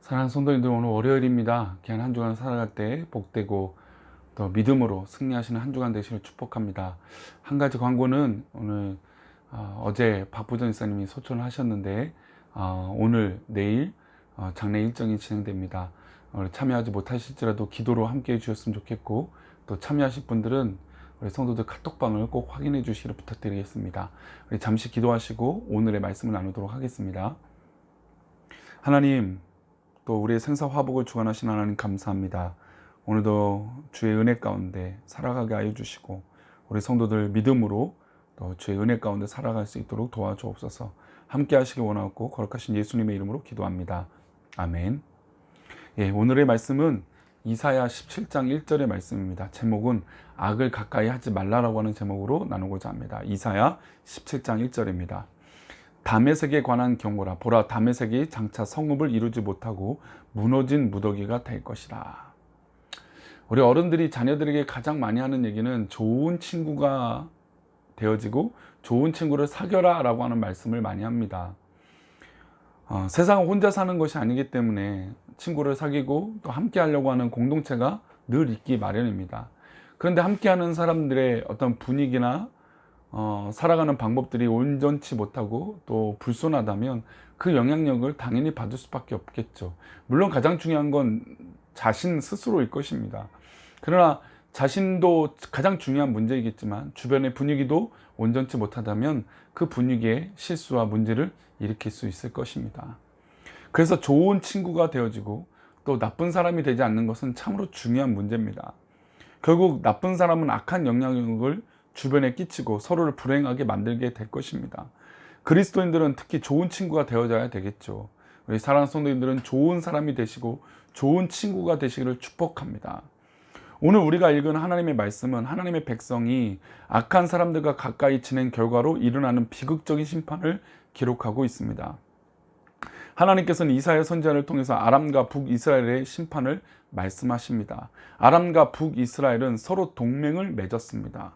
사랑하는 성도님들, 오늘 월요일입니다. 귀한 한 주간 살아갈 때 복되고 또 믿음으로 승리하시는 한 주간 되시길 축복합니다. 한 가지 광고는 오늘 어제 박부전 이사님이 소천을 하셨는데 오늘 내일 장례 일정이 진행됩니다. 참여하지 못하실지라도 기도로 함께 해주셨으면 좋겠고, 또 참여하실 분들은 우리 성도들 카톡방을 꼭 확인해 주시기를 부탁드리겠습니다. 우리 잠시 기도하시고 오늘의 말씀을 나누도록 하겠습니다. 하나님, 또 우리의 생사 화복을 주관하신 하나님 감사합니다. 오늘도 주의 은혜 가운데 살아가게 하여 주시고, 우리 성도들 믿음으로 또 주의 은혜 가운데 살아갈 수 있도록 도와주옵소서. 함께 하시기 원하고 거룩하신 예수님의 이름으로 기도합니다. 아멘. 오늘의 말씀은 이사야 17장 1절의 말씀입니다. 제목은 악을 가까이 하지 말라라고 하는 제목으로 나누고자 합니다. 이사야 17장 1절입니다. 다메섹에 관한 경고라. 보라, 다메섹이 장차 성읍을 이루지 못하고 무너진 무더기가 될 것이라. 우리 어른들이 자녀들에게 가장 많이 하는 얘기는 좋은 친구가 되어지고 좋은 친구를 사귀어라 라고 하는 말씀을 많이 합니다. 세상은 혼자 사는 것이 아니기 때문에 친구를 사귀고 또 함께 하려고 하는 공동체가 늘 있기 마련입니다. 그런데 함께하는 사람들의 어떤 분위기나 살아가는 방법들이 온전치 못하고 또 불손하다면 그 영향력을 당연히 받을 수밖에 없겠죠. 물론 가장 중요한 건 자신 스스로일 것입니다. 그러나 자신도 가장 중요한 문제이겠지만 주변의 분위기도 온전치 못하다면 그 분위기에 실수와 문제를 일으킬 수 있을 것입니다. 그래서 좋은 친구가 되어지고 또 나쁜 사람이 되지 않는 것은 참으로 중요한 문제입니다. 결국 나쁜 사람은 악한 영향력을 주변에 끼치고 서로를 불행하게 만들게 될 것입니다. 그리스도인들은 특히 좋은 친구가 되어져야 되겠죠. 우리 사랑하는 성도님들은 좋은 사람이 되시고 좋은 친구가 되시기를 축복합니다. 오늘 우리가 읽은 하나님의 말씀은 하나님의 백성이 악한 사람들과 가까이 지낸 결과로 일어나는 비극적인 심판을 기록하고 있습니다. 하나님께서는 이사야 선지자를 통해서 아람과 북이스라엘의 심판을 말씀하십니다. 아람과 북이스라엘은 서로 동맹을 맺었습니다.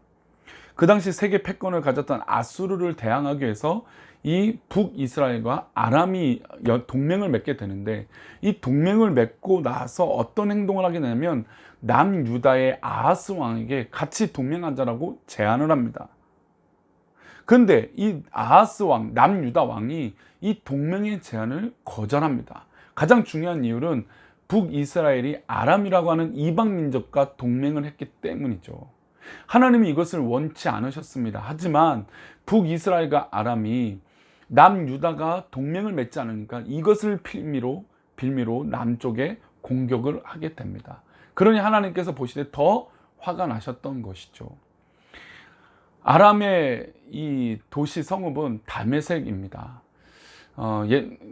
그 당시 세계 패권을 가졌던 아수르를 대항하기 위해서 이 북이스라엘과 아람이 동맹을 맺게 되는데, 이 동맹을 맺고 나서 어떤 행동을 하게 되냐면 남유다의 아하스 왕에게 같이 동맹하자라고 제안을 합니다. 그런데 이 아하스 왕, 남유다 왕이 이 동맹의 제안을 거절합니다. 가장 중요한 이유는 북이스라엘이 아람이라고 하는 이방 민족과 동맹을 했기 때문이죠. 하나님이 이것을 원치 않으셨습니다. 하지만 북이스라엘과 아람이 남유다가 동맹을 맺지 않으니까 이것을 빌미로 남쪽에 공격을 하게 됩니다. 그러니 하나님께서 보시되 더 화가 나셨던 것이죠. 아람의 이 도시 성읍은 다메섹입니다.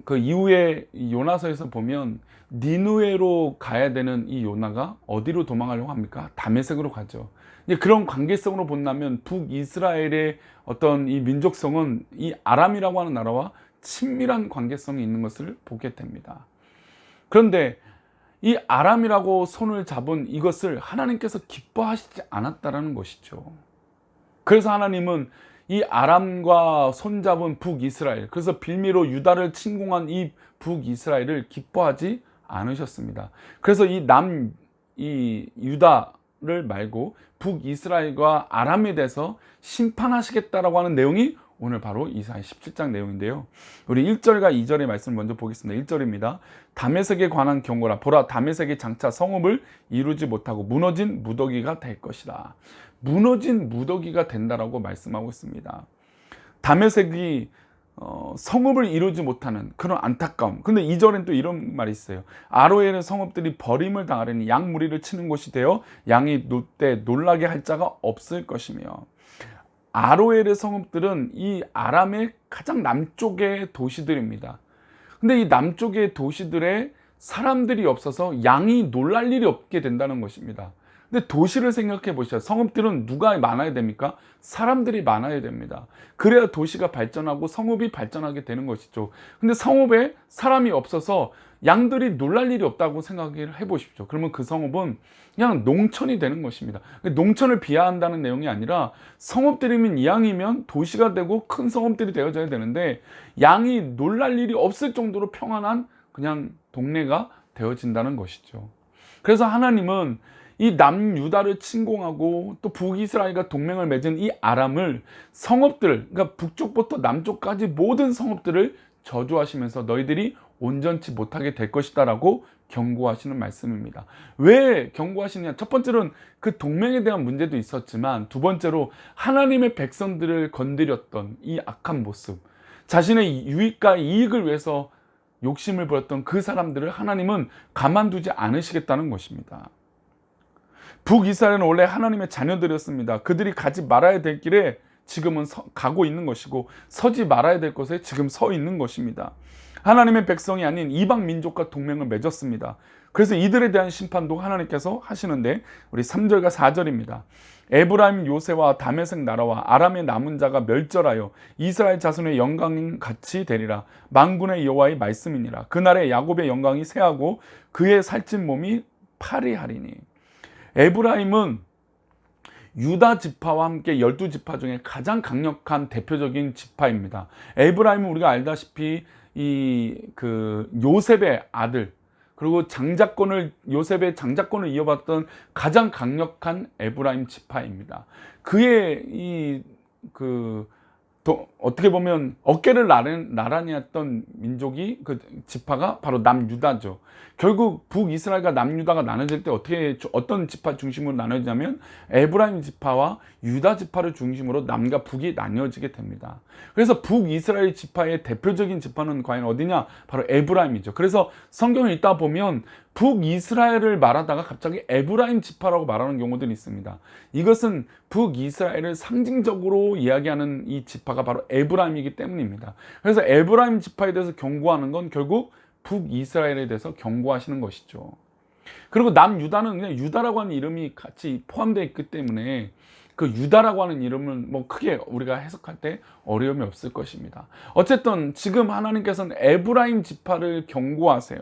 그 이후에 요나서에서 보면 니느웨로 가야 되는 이 요나가 어디로 도망가려고 합니까? 다메섹으로 가죠. 그런 관계성으로 본다면 북이스라엘의 어떤 이 민족성은 이 아람이라고 하는 나라와 친밀한 관계성이 있는 것을 보게 됩니다. 그런데 이 아람이라고 손을 잡은 이것을 하나님께서 기뻐하시지 않았다라는 것이죠. 그래서 하나님은 이 아람과 손잡은 북이스라엘, 그래서 빌미로 유다를 침공한 이 북이스라엘을 기뻐하지 않으셨습니다. 그래서 이 유다를 말고 북이스라엘과 아람에 대해서 심판하시겠다라고 하는 내용이 오늘 바로 이사야 17장 내용인데요. 우리 1절과 2절의 말씀을 먼저 보겠습니다. 1절입니다. 다메섹에 관한 경고라. 보라, 다메섹이 장차 성읍을 이루지 못하고 무너진 무더기가 될 것이다. 무너진 무더기가 된다라고 말씀하고 있습니다. 다메섹이 성읍을 이루지 못하는 그런 안타까움. 근데 2절엔 또 이런 말이 있어요. 아로엘의 성읍들이 버림을 당하려니 양 무리를 치는 곳이 되어 양이 때 놀라게 할 자가 없을 것이며, 아로엘의 성읍들은 이 아람의 가장 남쪽의 도시들입니다. 근데 이 남쪽의 도시들에 사람들이 없어서 양이 놀랄 일이 없게 된다는 것입니다. 근데 도시를 생각해 보시죠. 성읍들은 누가 많아야 됩니까? 사람들이 많아야 됩니다. 그래야 도시가 발전하고 성읍이 발전하게 되는 것이죠. 근데 성읍에 사람이 없어서 양들이 놀랄 일이 없다고 생각을 해 보십시오. 그러면 그 성읍은 그냥 농촌이 되는 것입니다. 농촌을 비하한다는 내용이 아니라 성읍들이면 이왕이면 도시가 되고 큰 성읍들이 되어져야 되는데 양이 놀랄 일이 없을 정도로 평안한 그냥 동네가 되어진다는 것이죠. 그래서 하나님은 이 남유다를 침공하고 또 북이스라엘과 동맹을 맺은 이 아람을 성읍들, 그러니까 북쪽부터 남쪽까지 모든 성읍들을 저주하시면서 너희들이 온전치 못하게 될 것이다 라고 경고하시는 말씀입니다. 왜 경고하시느냐? 첫 번째로는 그 동맹에 대한 문제도 있었지만, 두 번째로 하나님의 백성들을 건드렸던 이 악한 모습, 자신의 유익과 이익을 위해서 욕심을 부렸던 그 사람들을 하나님은 가만두지 않으시겠다는 것입니다. 북이스라엘은 원래 하나님의 자녀들이었습니다. 그들이 가지 말아야 될 길에 지금은 가고 있는 것이고, 서지 말아야 될 곳에 지금 서 있는 것입니다. 하나님의 백성이 아닌 이방 민족과 동맹을 맺었습니다. 그래서 이들에 대한 심판도 하나님께서 하시는데, 우리 3절과 4절입니다. 에브라임 요새와 다메섹 나라와 아람의 남은 자가 멸절하여 이스라엘 자손의 영광 같이 되리라. 만군의 여호와의 말씀이니라. 그날에 야곱의 영광이 쇠하고 그의 살찐 몸이 파리하리니. 에브라임은 유다 지파와 함께 12지파 중에 가장 강력한 대표적인 지파입니다. 에브라임은 우리가 알다시피 요셉의 아들, 그리고 요셉의 장자권을 이어받던 가장 강력한 에브라임 지파입니다. 그의 어떻게 보면 어깨를 나란히 했던 민족이, 그 지파가 바로 남유다죠. 결국 북이스라엘과 남유다가 나눠질 때 어떤 지파 중심으로 나눠지냐면 에브라임 지파와 유다 지파를 중심으로 남과 북이 나뉘어지게 됩니다. 그래서 북이스라엘 지파의 대표적인 지파는 과연 어디냐? 바로 에브라임이죠. 그래서 성경을 읽다 보면 북이스라엘을 말하다가 갑자기 에브라임 지파라고 말하는 경우들이 있습니다. 이것은 북이스라엘을 상징적으로 이야기하는 이 지파가 바로 에브라임이기 때문입니다. 그래서 에브라임 지파에 대해서 경고하는 건 결국 북이스라엘에 대해서 경고하시는 것이죠. 그리고 남유다는 그냥 유다라고 하는 이름이 같이 포함되어 있기 때문에 그 유다라고 하는 이름은 뭐 크게 우리가 해석할 때 어려움이 없을 것입니다. 어쨌든 지금 하나님께서는 에브라임 지파를 경고하세요.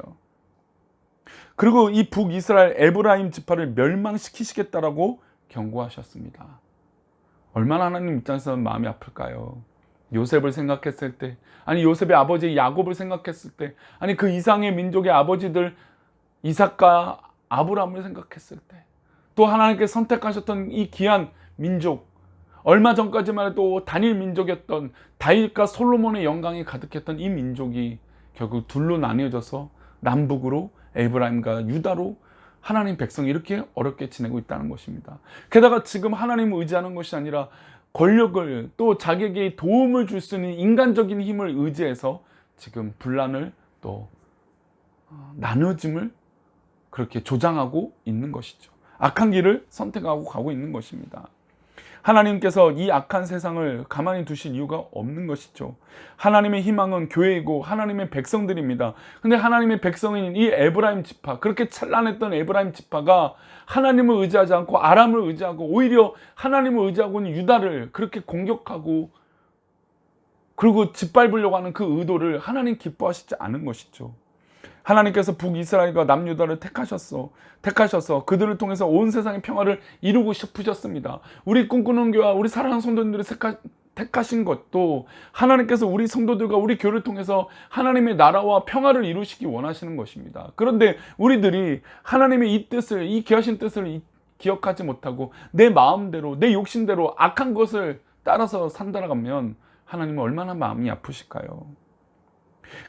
그리고 이 북이스라엘 에브라임 지파를 멸망시키시겠다라고 경고하셨습니다. 얼마나 하나님 입장에서는 마음이 아플까요? 요셉을 생각했을 때, 아니 요셉의 아버지 야곱을 생각했을 때, 아니 그 이상의 민족의 아버지들 이삭과 아브라함을 생각했을 때, 또 하나님께서 선택하셨던 이 귀한 민족, 얼마 전까지만 해도 단일 민족이었던 다윗과 솔로몬의 영광이 가득했던 이 민족이 결국 둘로 나뉘어져서 남북으로 에브라임과 유다로 하나님 백성이 이렇게 어렵게 지내고 있다는 것입니다. 게다가 지금 하나님을 의지하는 것이 아니라 권력을, 또 자기에게 도움을 줄 수 있는 인간적인 힘을 의지해서 지금 분란을, 또 나눠짐을 그렇게 조장하고 있는 것이죠. 악한 길을 선택하고 가고 있는 것입니다. 하나님께서 이 악한 세상을 가만히 두실 이유가 없는 것이죠. 하나님의 희망은 교회이고 하나님의 백성들입니다. 근데 하나님의 백성인 이 에브라임 지파, 그렇게 찬란했던 에브라임 지파가 하나님을 의지하지 않고 아람을 의지하고 오히려 하나님을 의지하고 있는 유다를 그렇게 공격하고 그리고 짓밟으려고 하는 그 의도를 하나님 기뻐하시지 않은 것이죠. 하나님께서 북이스라엘과 남유다를 택하셔서 그들을 통해서 온 세상의 평화를 이루고 싶으셨습니다. 우리 꿈꾸는 교회와 우리 사랑하는 성도님들을 택하신 것도 하나님께서 우리 성도들과 우리 교회를 통해서 하나님의 나라와 평화를 이루시기 원하시는 것입니다. 그런데 우리들이 하나님의 이 뜻을, 이 귀하신 뜻을 기억하지 못하고 내 마음대로, 내 욕심대로 악한 것을 따라서 산다라면 하나님은 얼마나 마음이 아프실까요?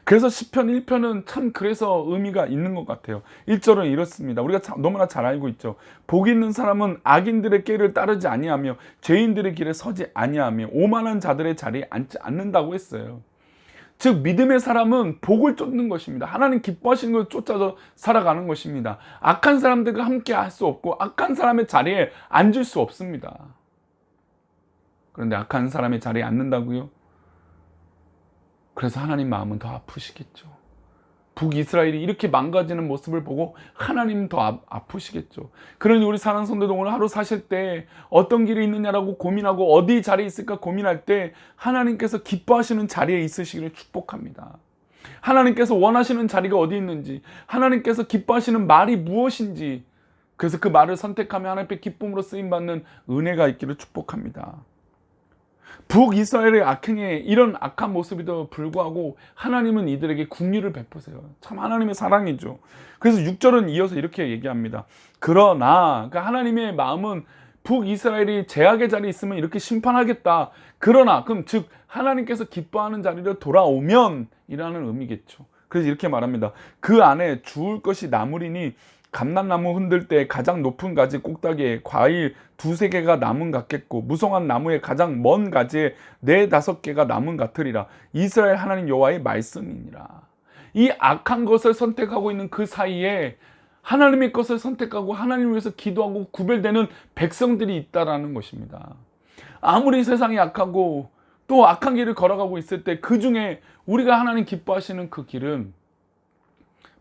그래서 시편 1편은 참 그래서 의미가 있는 것 같아요. 1절은 이렇습니다. 우리가 너무나 잘 알고 있죠. 복 있는 사람은 악인들의 길을 따르지 아니하며 죄인들의 길에 서지 아니하며 오만한 자들의 자리에 앉지 않는다고 했어요. 즉 믿음의 사람은 복을 쫓는 것입니다. 하나님 기뻐하시는 것을 쫓아서 살아가는 것입니다. 악한 사람들과 함께 할 수 없고 악한 사람의 자리에 앉을 수 없습니다. 그런데 악한 사람의 자리에 앉는다고요? 그래서 하나님 마음은 더 아프시겠죠. 북이스라엘이 이렇게 망가지는 모습을 보고 하나님은 더 아프시겠죠. 그러니 우리 사랑하는 성도들 오늘 하루 사실 때 어떤 길이 있느냐라고 고민하고 어디 자리에 있을까 고민할 때 하나님께서 기뻐하시는 자리에 있으시기를 축복합니다. 하나님께서 원하시는 자리가 어디 있는지, 하나님께서 기뻐하시는 말이 무엇인지, 그래서 그 말을 선택하며 하나님께 기쁨으로 쓰임받는 은혜가 있기를 축복합니다. 북이스라엘의 악행에 이런 악한 모습에도 불구하고 하나님은 이들에게 긍휼을 베푸세요. 참 하나님의 사랑이죠. 그래서 6절은 이어서 이렇게 얘기합니다. 그러나 그러니까 하나님의 마음은 북이스라엘이 제약의 자리에 있으면 이렇게 심판하겠다. 그러나 그럼 즉 하나님께서 기뻐하는 자리로 돌아오면 이라는 의미겠죠. 그래서 이렇게 말합니다. 그 안에 주울 것이 나무리니 감람나무 흔들 때 가장 높은 가지 꼭다기에 과일 2-3개가 남은 같겠고 무성한 나무의 가장 먼 가지에 4-5개가 남은 같으리라. 이스라엘 하나님 여호와의 말씀이니라. 이 악한 것을 선택하고 있는 그 사이에 하나님의 것을 선택하고 하나님을 위해서 기도하고 구별되는 백성들이 있다라는 것입니다. 아무리 세상이 악하고 또 악한 길을 걸어가고 있을 때 그 중에 우리가 하나님 기뻐하시는 그 길은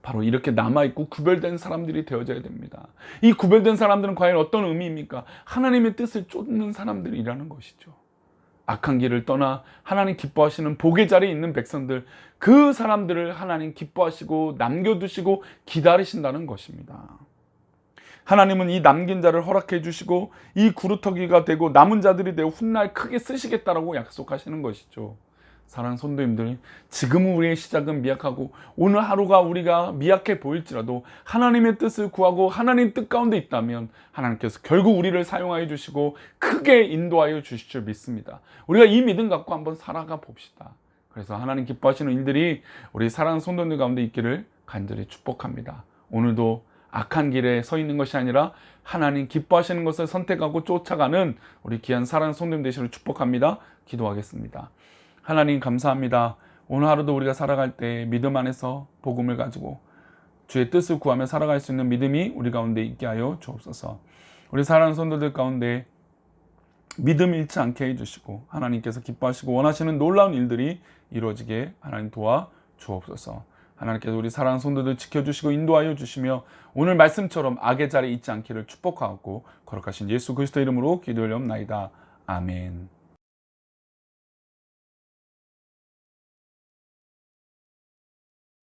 바로 이렇게 남아있고 구별된 사람들이 되어져야 됩니다. 이 구별된 사람들은 과연 어떤 의미입니까? 하나님의 뜻을 쫓는 사람들이라는 것이죠. 악한 길을 떠나 하나님 기뻐하시는 복의 자리에 있는 백성들, 그 사람들을 하나님 기뻐하시고 남겨두시고 기다리신다는 것입니다. 하나님은 이 남긴 자를 허락해 주시고 이 구루터기가 되고 남은 자들이 되어 훗날 크게 쓰시겠다라고 약속하시는 것이죠. 사랑하는 성도님들, 지금은 우리의 시작은 미약하고 오늘 하루가 우리가 미약해 보일지라도 하나님의 뜻을 구하고 하나님 뜻 가운데 있다면 하나님께서 결국 우리를 사용하여 주시고 크게 인도하여 주실 줄 믿습니다. 우리가 이 믿음 갖고 한번 살아가 봅시다. 그래서 하나님 기뻐하시는 일들이 우리 사랑하는 성도들 가운데 있기를 간절히 축복합니다. 오늘도 악한 길에 서 있는 것이 아니라 하나님 기뻐하시는 것을 선택하고 쫓아가는 우리 귀한 사랑하는 성도님 되시기를 축복합니다. 기도하겠습니다. 하나님 감사합니다. 오늘 하루도 우리가 살아갈 때 믿음 안에서 복음을 가지고 주의 뜻을 구하며 살아갈 수 있는 믿음이 우리 가운데 있게 하여 주옵소서. 우리 사랑하는 성도들 가운데 믿음 잃지 않게 해주시고 하나님께서 기뻐하시고 원하시는 놀라운 일들이 이루어지게 하나님 도와 주옵소서. 하나님께서 우리 사랑하는 성도들 지켜주시고 인도하여 주시며 오늘 말씀처럼 악의 자리에 있지 않기를 축복하고 거룩하신 예수 그리스도 이름으로 기도하옵나이다. 아멘.